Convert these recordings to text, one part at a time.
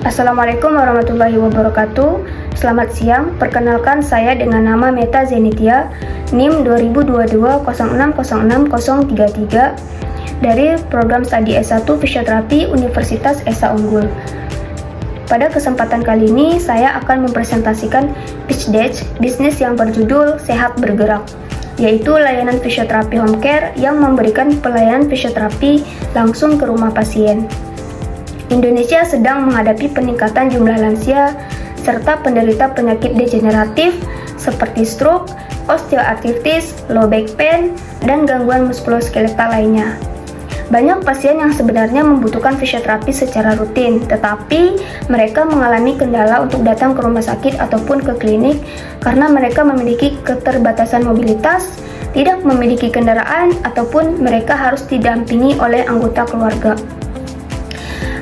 Assalamualaikum warahmatullahi wabarakatuh. Selamat siang, perkenalkan saya dengan nama Meta Zenitia, NIM 2022060633 dari program studi S1 Fisioterapi Universitas Esa Unggul. Pada kesempatan kali ini, saya akan mempresentasikan pitch deck bisnis yang berjudul Sehat Bergerak, yaitu layanan fisioterapi home care yang memberikan pelayanan fisioterapi langsung ke rumah pasien. Indonesia sedang menghadapi peningkatan jumlah lansia serta penderita penyakit degeneratif seperti stroke, osteoartritis, low back pain, dan gangguan muskuloskeletal lainnya. Banyak pasien yang sebenarnya membutuhkan fisioterapi secara rutin, tetapi mereka mengalami kendala untuk datang ke rumah sakit ataupun ke klinik karena mereka memiliki keterbatasan mobilitas, tidak memiliki kendaraan, ataupun mereka harus didampingi oleh anggota keluarga.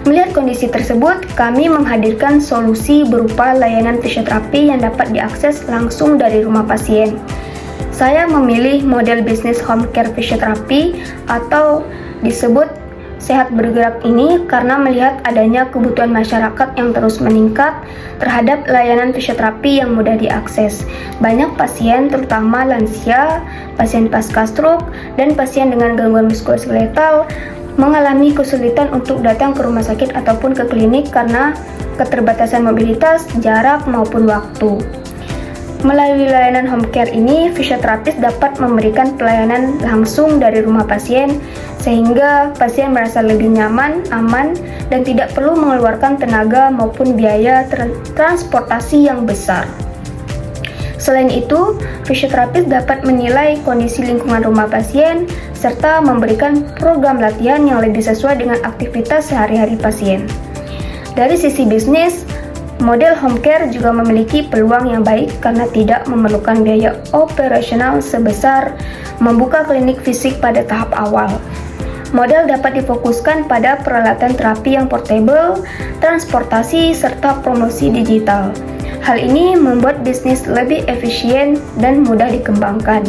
Melihat kondisi tersebut, kami menghadirkan solusi berupa layanan fisioterapi yang dapat diakses langsung dari rumah pasien. Saya memilih model bisnis home care fisioterapi atau disebut Sehat Bergerak ini karena melihat adanya kebutuhan masyarakat yang terus meningkat terhadap layanan fisioterapi yang mudah diakses. Banyak pasien, terutama lansia, pasien pasca stroke, dan pasien dengan gangguan muskuloskeletal mengalami kesulitan untuk datang ke rumah sakit ataupun ke klinik karena keterbatasan mobilitas, jarak, maupun waktu. Melalui layanan home care ini, fisioterapis dapat memberikan pelayanan langsung dari rumah pasien sehingga pasien merasa lebih nyaman, aman, dan tidak perlu mengeluarkan tenaga maupun biaya transportasi yang besar. Selain itu, fisioterapis dapat menilai kondisi lingkungan rumah pasien serta memberikan program latihan yang lebih sesuai dengan aktivitas sehari-hari pasien. Dari sisi bisnis, model home care juga memiliki peluang yang baik karena tidak memerlukan biaya operasional sebesar membuka klinik fisik pada tahap awal. Model dapat difokuskan pada peralatan terapi yang portable, transportasi, serta promosi digital. Hal ini membuat bisnis lebih efisien dan mudah dikembangkan.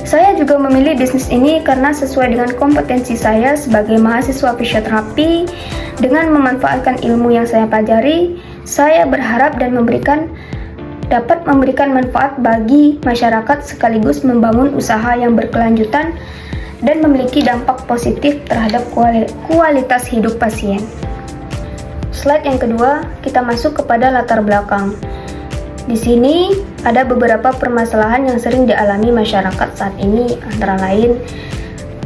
Saya juga memilih bisnis ini karena sesuai dengan kompetensi saya sebagai mahasiswa fisioterapi. Dengan memanfaatkan ilmu yang saya pelajari, saya berharap dan dapat memberikan manfaat bagi masyarakat sekaligus membangun usaha yang berkelanjutan dan memiliki dampak positif terhadap kualitas hidup pasien. Slide yang kedua, kita masuk kepada latar belakang. Di sini ada beberapa permasalahan yang sering dialami masyarakat saat ini, antara lain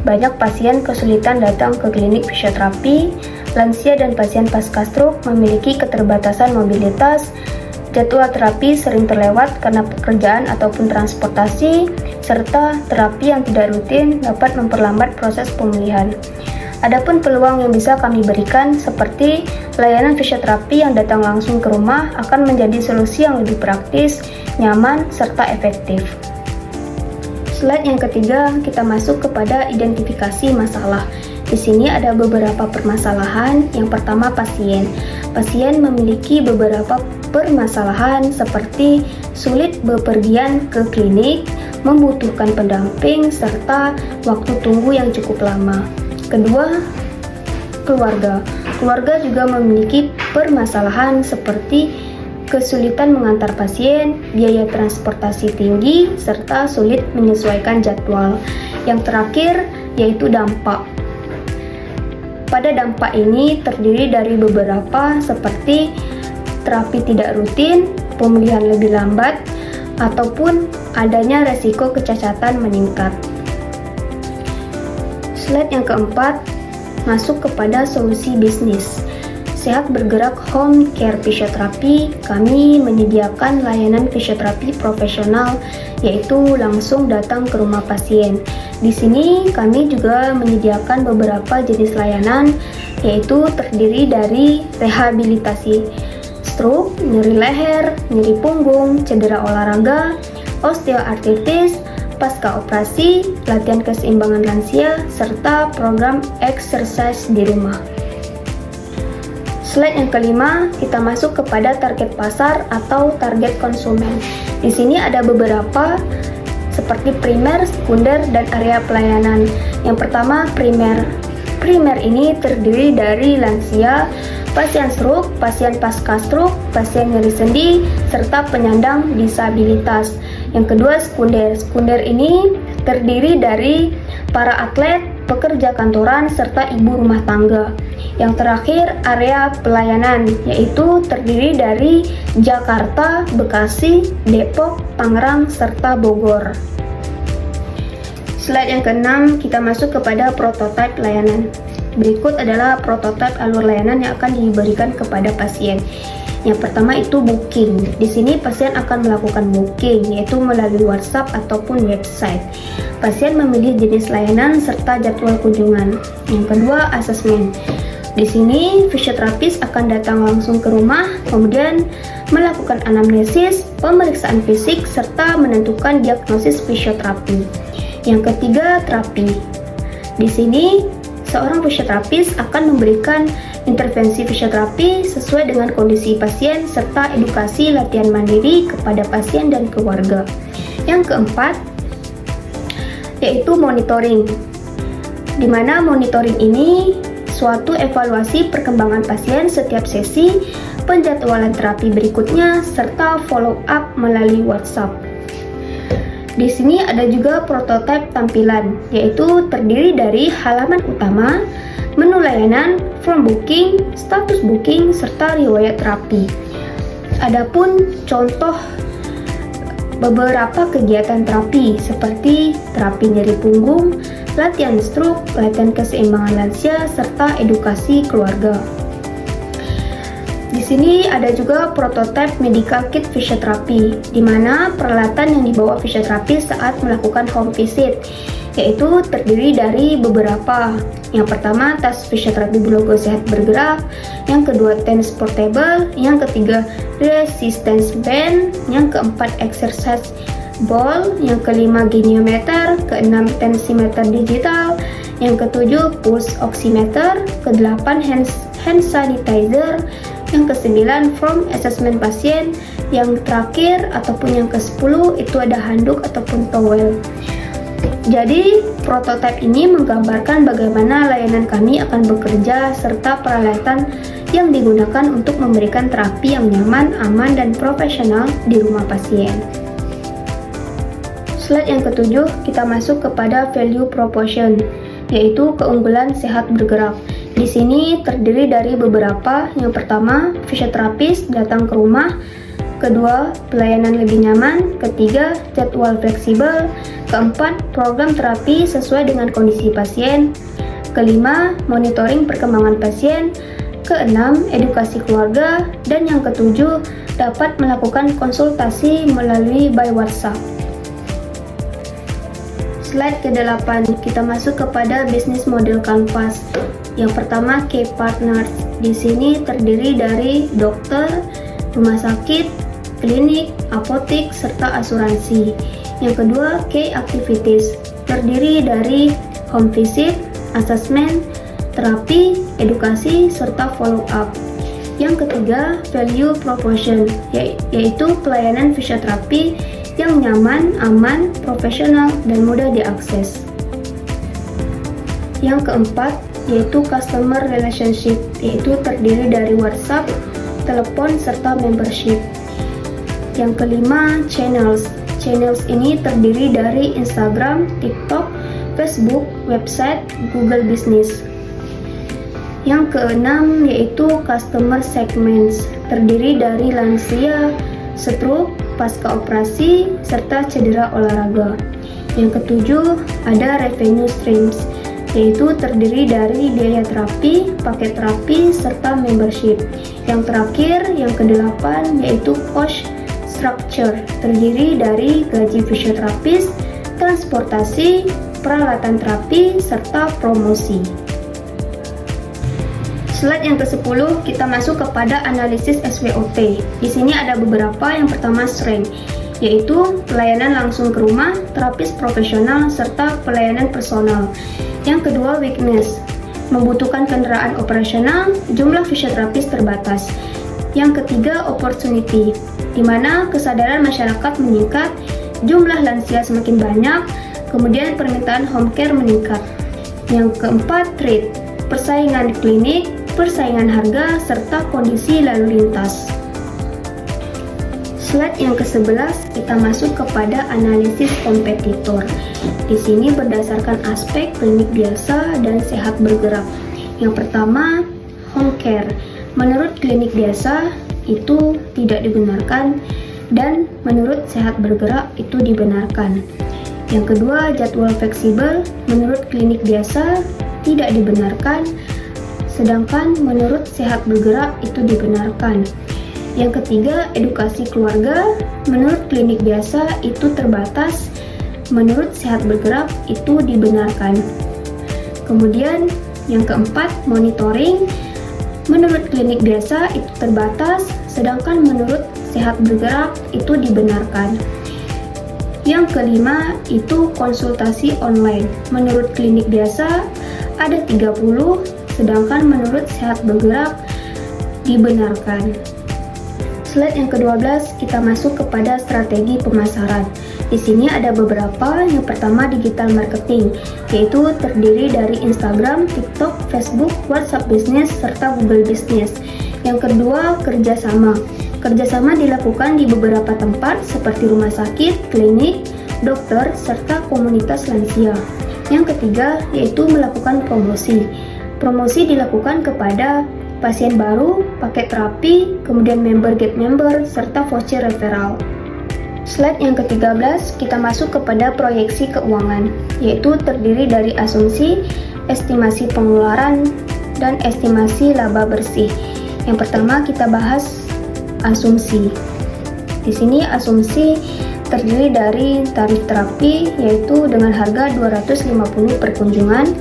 banyak pasien kesulitan datang ke klinik fisioterapi, lansia dan pasien pasca stroke memiliki keterbatasan mobilitas, jadwal terapi sering terlewat karena pekerjaan ataupun transportasi, serta terapi yang tidak rutin dapat memperlambat proses pemulihan. Adapun peluang yang bisa kami berikan seperti layanan fisioterapi yang datang langsung ke rumah akan menjadi solusi yang lebih praktis, nyaman, serta efektif. Slide yang ketiga, kita masuk kepada identifikasi masalah. Di sini ada beberapa permasalahan. Yang pertama, pasien. Pasien memiliki beberapa permasalahan seperti sulit bepergian ke klinik, membutuhkan pendamping, serta waktu tunggu yang cukup lama. Kedua, keluarga. Keluarga juga memiliki permasalahan seperti kesulitan mengantar pasien, biaya transportasi tinggi, serta sulit menyesuaikan jadwal. Yang terakhir, yaitu dampak. Pada dampak ini terdiri dari beberapa seperti terapi tidak rutin, pemulihan lebih lambat, ataupun adanya resiko kecacatan meningkat. Slide yang keempat, masuk kepada solusi bisnis. Sehat Bergerak Home Care Fisioterapi, kami menyediakan layanan fisioterapi profesional, yaitu langsung datang ke rumah pasien. Di sini kami juga menyediakan beberapa jenis layanan, yaitu terdiri dari rehabilitasi stroke, nyeri leher, nyeri punggung, cedera olahraga, osteoartritis, pasca operasi, latihan keseimbangan lansia, serta program exercise di rumah. Slide yang kelima, kita masuk kepada target pasar atau target konsumen. Di sini ada beberapa seperti primer, sekunder, dan area pelayanan. Yang pertama, primer. Primer ini terdiri dari lansia, pasien stroke, pasien pasca stroke, pasien nyeri sendi, serta penyandang disabilitas. Yang kedua, sekunder. Sekunder ini terdiri dari para atlet, pekerja kantoran, serta ibu rumah tangga. Yang terakhir, area pelayanan, yaitu terdiri dari Jakarta, Bekasi, Depok, Tangerang, serta Bogor. Slide yang keenam, kita masuk kepada prototipe layanan. Berikut adalah prototipe alur layanan yang akan diberikan kepada pasien. Yang pertama itu booking. Di sini pasien akan melakukan booking, yaitu melalui WhatsApp ataupun website. Pasien memilih jenis layanan serta jadwal kunjungan. Yang kedua, asesmen. Di sini fisioterapis akan datang langsung ke rumah, kemudian melakukan anamnesis, pemeriksaan fisik, serta menentukan diagnosis fisioterapi. Yang ketiga, terapi. Di sini, seorang fisioterapis akan memberikan intervensi fisioterapi sesuai dengan kondisi pasien serta edukasi latihan mandiri kepada pasien dan keluarga. Yang keempat, yaitu monitoring. Di mana monitoring ini suatu evaluasi perkembangan pasien setiap sesi, penjadwalan terapi berikutnya, serta follow up melalui WhatsApp. Di sini ada juga prototipe tampilan, yaitu terdiri dari halaman utama, menu layanan, form booking, status booking, serta riwayat terapi. Adapun contoh beberapa kegiatan terapi seperti terapi nyeri punggung, latihan stroke, latihan keseimbangan lansia, serta edukasi keluarga. Di sini ada juga prototipe medical kit fisioterapi, di mana peralatan yang dibawa fisioterapi saat melakukan home visit, yaitu terdiri dari beberapa. Yang pertama, tas fisioterapi berlogo Sehat Bergerak. Yang kedua, TENS portable. Yang ketiga, resistance band. Yang keempat, exercise ball. Yang kelima, goniometer. Keenam, tensimeter digital. Yang ketujuh, pulse oximeter. Kedelapan, hand sanitizer. Yang kesembilan, form assessment pasien. Yang terakhir ataupun yang ke-10 itu ada handuk ataupun towel. Jadi, prototipe ini menggambarkan bagaimana layanan kami akan bekerja serta peralatan yang digunakan untuk memberikan terapi yang nyaman, aman, dan profesional di rumah pasien. Slide yang ketujuh, kita masuk kepada value proposition, yaitu keunggulan sehat bergerak. Di sini terdiri dari beberapa. Yang pertama, fisioterapis datang ke rumah. Kedua, pelayanan lebih nyaman. Ketiga, jadwal fleksibel. Keempat, program terapi sesuai dengan kondisi pasien. Kelima, monitoring perkembangan pasien. Keenam, edukasi keluarga. Dan yang ketujuh, dapat melakukan konsultasi melalui by WhatsApp. Slide ke-8, kita masuk kepada bisnis model kanvas. Yang pertama, key partners. Di sini terdiri dari dokter, rumah sakit, klinik, apotek, serta asuransi. Yang kedua, key activities. Terdiri dari home visit, assessment, terapi, edukasi, serta follow up. Yang ketiga, value proposition, yaitu pelayanan fisioterapi yang nyaman, aman, profesional, dan mudah diakses. Yang keempat, yaitu customer relationship, yaitu terdiri dari WhatsApp, telepon, serta membership. Yang kelima, channels. Channels ini terdiri dari Instagram, TikTok, Facebook, website, Google Business. Yang keenam, yaitu customer segments, terdiri dari lansia, stroke, pasca operasi, serta cedera olahraga. Yang ketujuh, ada revenue streams, yaitu terdiri dari biaya terapi, paket terapi, serta membership. Yang terakhir, yang kedelapan, yaitu cost structure, terdiri dari gaji fisioterapis, transportasi, peralatan terapi, serta promosi. Slide yang ke-10, kita masuk kepada analisis SWOT. Di sini ada beberapa. Yang pertama, strength, yaitu pelayanan langsung ke rumah, terapis profesional, serta pelayanan personal. Yang kedua, weakness, membutuhkan kendaraan operasional, jumlah fisioterapis terbatas. Yang ketiga, opportunity, di mana kesadaran masyarakat meningkat, jumlah lansia semakin banyak, kemudian permintaan home care meningkat. Yang keempat, threat, persaingan klinik, persaingan harga, serta kondisi lalu lintas. Slide yang ke-11, kita masuk kepada analisis kompetitor. Di sini berdasarkan aspek klinik biasa dan sehat bergerak. Yang pertama, home care. Menurut klinik biasa, itu tidak dibenarkan, dan menurut sehat bergerak, itu dibenarkan. Yang kedua, jadwal fleksibel. Menurut klinik biasa, tidak dibenarkan, sedangkan menurut sehat bergerak, itu dibenarkan. Yang ketiga, edukasi keluarga. Menurut klinik biasa itu terbatas, menurut sehat bergerak itu dibenarkan. Kemudian yang keempat, monitoring. Menurut klinik biasa itu terbatas, sedangkan menurut sehat bergerak itu dibenarkan. Yang kelima, itu konsultasi online. Menurut klinik biasa ada 30, sedangkan menurut sehat bergerak dibenarkan. Slide yang ke-12, kita masuk kepada strategi pemasaran. Di sini ada beberapa. Yang pertama, digital marketing, yaitu terdiri dari Instagram, TikTok, Facebook, WhatsApp Business, serta Google Business. Yang kedua, kerjasama. Kerjasama dilakukan di beberapa tempat seperti rumah sakit, klinik, dokter, serta komunitas lansia. Yang ketiga, yaitu melakukan promosi. Promosi dilakukan kepada pasien baru, paket terapi, kemudian member get member, serta voucher referral. Slide yang ke-13, kita masuk kepada proyeksi keuangan, yaitu terdiri dari asumsi, estimasi pengeluaran, dan estimasi laba bersih. Yang pertama kita bahas asumsi. Di sini asumsi terdiri dari tarif terapi, yaitu dengan harga 250 per kunjungan.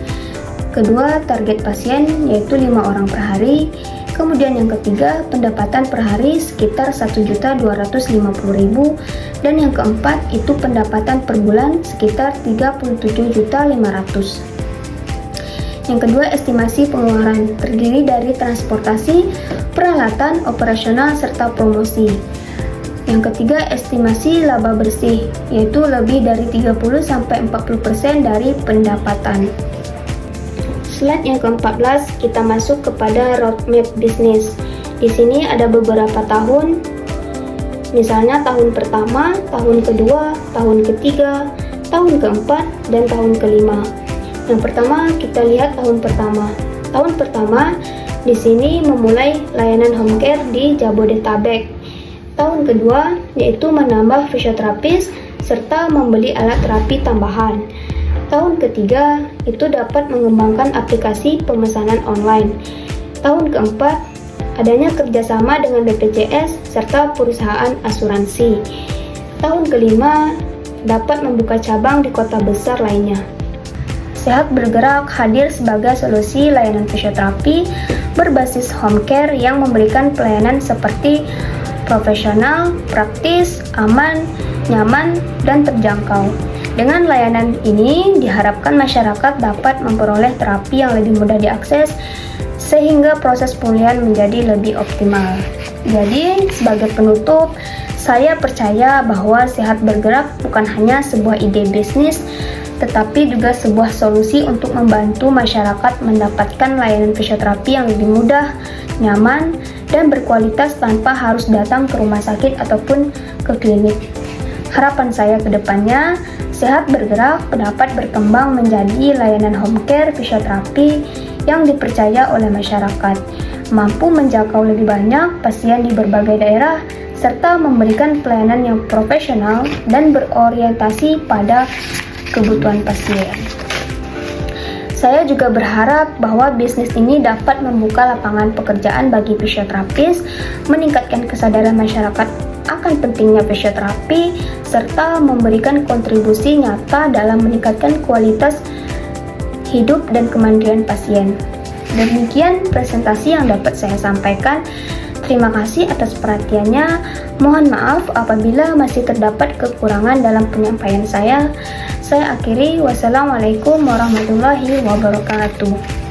Kedua, target pasien, yaitu 5 orang per hari. Kemudian yang ketiga, pendapatan per hari sekitar 1.250.000. Dan yang keempat, itu pendapatan per bulan sekitar 37.500.000. Yang kedua, estimasi pengeluaran terdiri dari transportasi, peralatan, operasional, serta promosi. Yang ketiga, estimasi laba bersih, yaitu lebih dari 30-40% dari pendapatan. Slide yang ke-14, kita masuk kepada roadmap bisnis. Di sini ada beberapa tahun, misalnya tahun pertama, tahun kedua, tahun ketiga, tahun keempat, dan tahun kelima. Yang pertama, kita lihat tahun pertama. Tahun pertama, di sini memulai layanan home care di Jabodetabek. Tahun kedua, yaitu menambah fisioterapis serta membeli alat terapi tambahan. Tahun ketiga, itu dapat mengembangkan aplikasi pemesanan online. Tahun keempat, adanya kerjasama dengan BPJS serta perusahaan asuransi. Tahun kelima, dapat membuka cabang di kota besar lainnya. Sehat Bergerak hadir sebagai solusi layanan fisioterapi berbasis home care yang memberikan pelayanan seperti profesional, praktis, aman, nyaman, dan terjangkau. Dengan layanan ini, diharapkan masyarakat dapat memperoleh terapi yang lebih mudah diakses, sehingga proses pemulihan menjadi lebih optimal. Jadi, sebagai penutup, saya percaya bahwa Sehat Bergerak bukan hanya sebuah ide bisnis, tetapi juga sebuah solusi untuk membantu masyarakat mendapatkan layanan fisioterapi yang lebih mudah, nyaman, dan berkualitas tanpa harus datang ke rumah sakit ataupun ke klinik. Harapan saya ke depannya, Sehat Bergerak dapat berkembang menjadi layanan home care fisioterapi yang dipercaya oleh masyarakat, mampu menjangkau lebih banyak pasien di berbagai daerah, serta memberikan pelayanan yang profesional dan berorientasi pada kebutuhan pasien. Saya juga berharap bahwa bisnis ini dapat membuka lapangan pekerjaan bagi fisioterapis, meningkatkan kesadaran masyarakat akan pentingnya fisioterapi, serta memberikan kontribusi nyata dalam meningkatkan kualitas hidup dan kemandirian pasien. Demikian presentasi yang dapat saya sampaikan. Terima kasih atas perhatiannya. Mohon maaf apabila masih terdapat kekurangan dalam penyampaian saya. Saya akhiri. Wassalamualaikum warahmatullahi wabarakatuh.